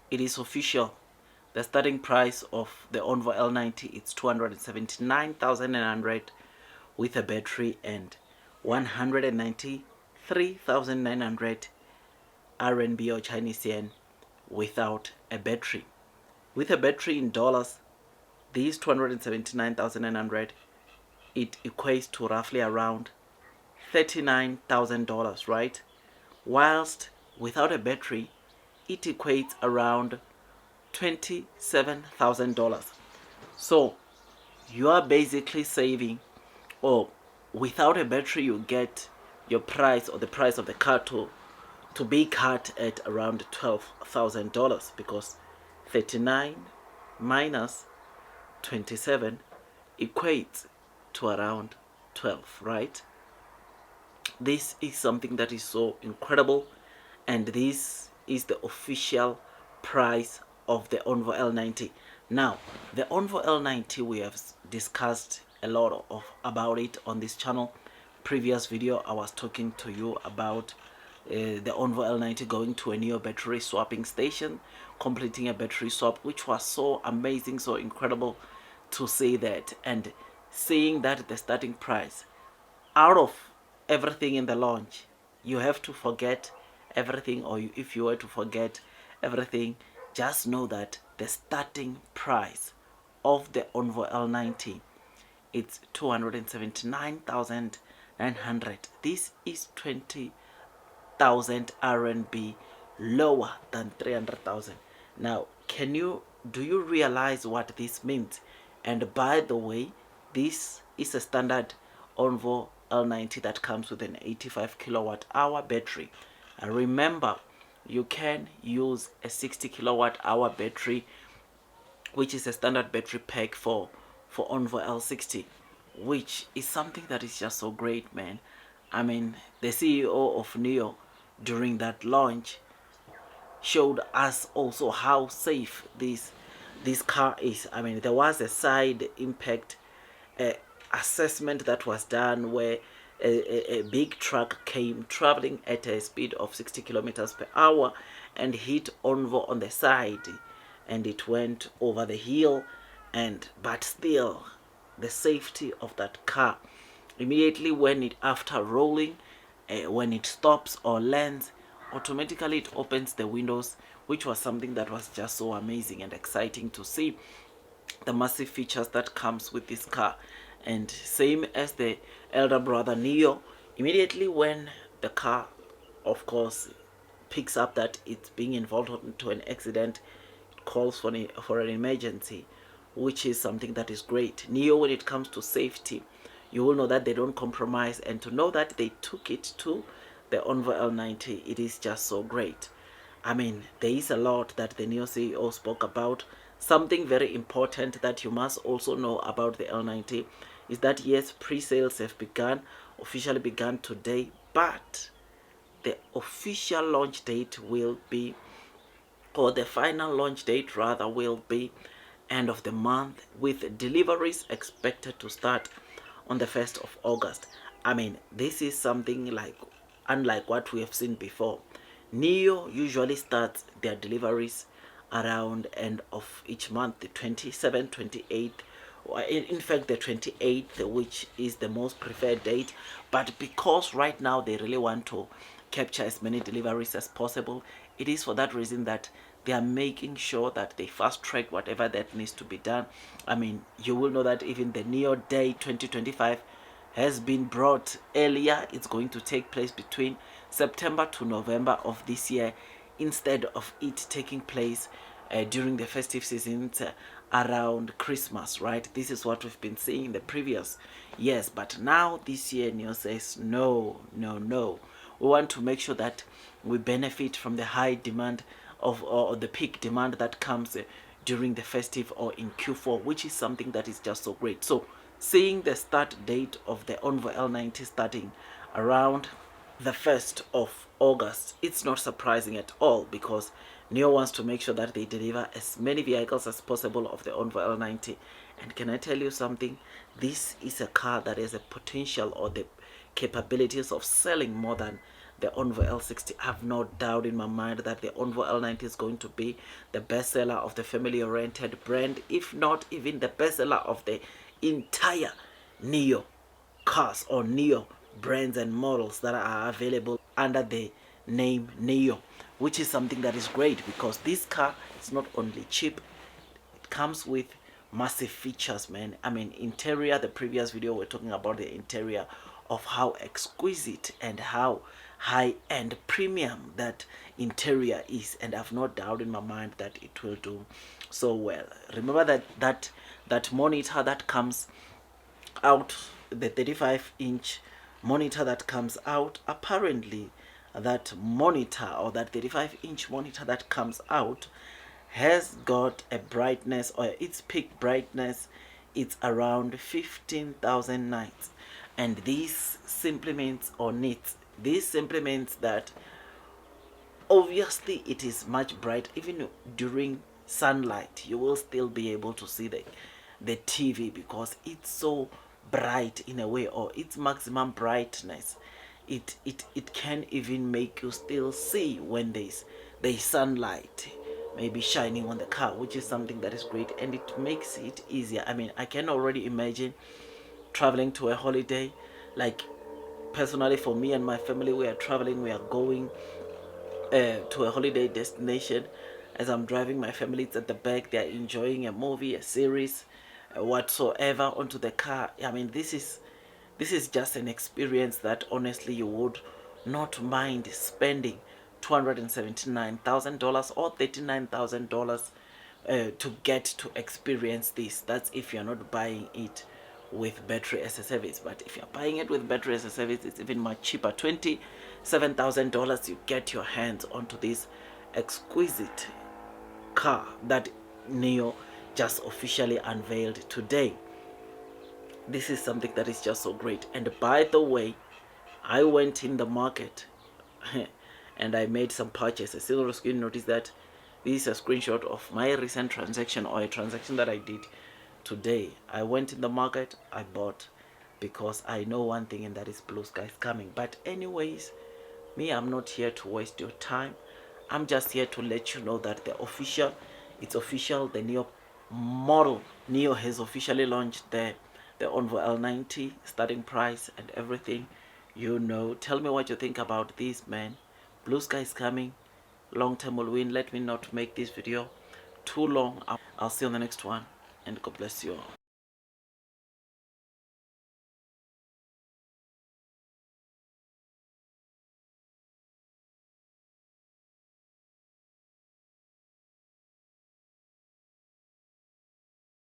it is official. The starting price of the ONVO L90 is 279,900 with a battery and 193,900 RMB or Chinese yen without a battery. With a battery in dollars, these 279,900, it equates to roughly around $39,000, right? Whilst without a battery, it equates around $27,000. So you are basically saving, or without a battery you get your price or the price of the car to be cut at around $12,000, because 39 minus 27 equates to around 12, right? This is something that is so incredible, and this is the official price of the ONVO L90. Now, the ONVO L90, we have discussed a lot about it on this channel. Previous video, I was talking to you about the ONVO L90 going to a NIO battery swapping station, completing a battery swap, which was so amazing, so incredible to see that, and seeing that the starting price out of everything in the launch, you have to forget everything, or if you were to forget everything, just know that the starting price of the ONVO L90, it's 279,900. This is 20,000 RMB lower than 300,000. Now, do you realize what this means? And by the way, this is a standard ONVO L90 that comes with an 85 kilowatt hour battery. And remember, you can use a 60 kilowatt hour battery, which is a standard battery pack for ONVO L60, which is something that is just so great, man. I mean, the CEO of NIO during that launch showed us also how safe this car is. I mean, there was a side impact assessment that was done where a big truck came traveling at a speed of 60 kilometers per hour and hit ONVO on the side, and it went over the hill, but still the safety of that car, immediately when it, after rolling, when it stops or lands, automatically it opens the windows, which was something that was just so amazing and exciting to see the massive features that comes with this car. And same as the elder brother NIO, immediately when the car, of course, picks up that it's being involved into an accident, it calls for an emergency, which is something that is great. NIO, when it comes to safety, you will know that they don't compromise, and to know that they took it to the ONVO L90, it is just so great. I mean, there is a lot that the NIO CEO spoke about. Something very important that you must also know about the L90 is that yes, pre-sales have officially begun today, but the official launch date will be, or the final launch date rather, will be end of the month, with deliveries expected to start on the 1st of August. I mean, this is something unlike what we have seen before. NIO usually starts their deliveries around end of each month, the 27th, 28th, in fact the 28th, which is the most preferred date. But because right now they really want to capture as many deliveries as possible, it is for that reason that they are making sure that they fast track whatever that needs to be done. I mean, you will know that even the NIO Day 2025 has been brought earlier. It's going to take place between September to November of this year, instead of it taking place during the festive seasons around Christmas, right? This is what we've been seeing in the previous years, but now this year NIO says no. We want to make sure that we benefit from the high demand or the peak demand that comes during the festive or in Q4, which is something that is just so great. So seeing the start date of the ONVO L90 starting around the 1st of August, it's not surprising at all, because NIO wants to make sure that they deliver as many vehicles as possible of the ONVO L90. And can I tell you something? This is a car that has a potential or the capabilities of selling more than the ONVO L60. I have no doubt in my mind that the ONVO L90 is going to be the bestseller of the family-oriented brand, if not even the bestseller of the entire Neo cars or Neo brands and models that are available under the name Neo, which is something that is great because this car is not only cheap, it comes with massive features, man. I mean, interior, the previous video we're talking about the interior of how exquisite and how high-end premium that interior is, and I've no doubt in my mind that it will do so well. Remember that monitor that comes out, the 35-inch monitor that comes out, apparently that monitor or that 35-inch monitor that comes out has got a brightness, or its peak brightness, it's around 15,000 nits, and this simply means, or nits, this simply means that obviously it is much bright. Even during sunlight you will still be able to see the TV because it's so bright in a way, or its maximum brightness, it can even make you still see when there's sunlight maybe shining on the car, which is something that is great, and it makes it easier. I mean, I can already imagine traveling to a holiday. Like, personally, for me and my family, we are traveling, we are going to a holiday destination. As I'm driving, my family is at the back, they are enjoying a movie, a series, whatsoever onto the car. I mean, this is just an experience that honestly you would not mind spending $279,000 or $39,000 to get to experience this. That's if you're not buying it with battery as a service. But if you're buying it with battery as a service, it's even much cheaper. $27,000 you get your hands onto this exquisite car that Neo just officially unveiled today. This is something that is just so great. And by the way, I went in the market and I made some purchases. Silver screen, notice that this is a screenshot of my recent transaction, or a transaction that I did today. I went in the market, I bought, because I know one thing, and that is blue skies coming. But anyways, me, I'm not here to waste your time. I'm just here to let you know that it's official, the Neo model Neo has officially launched the ONVO L90 starting price and everything. Tell me what you think about this, man. Blue sky is coming, long term will win. Let me not make this video too long. I'll see you on the next one, and God bless you all.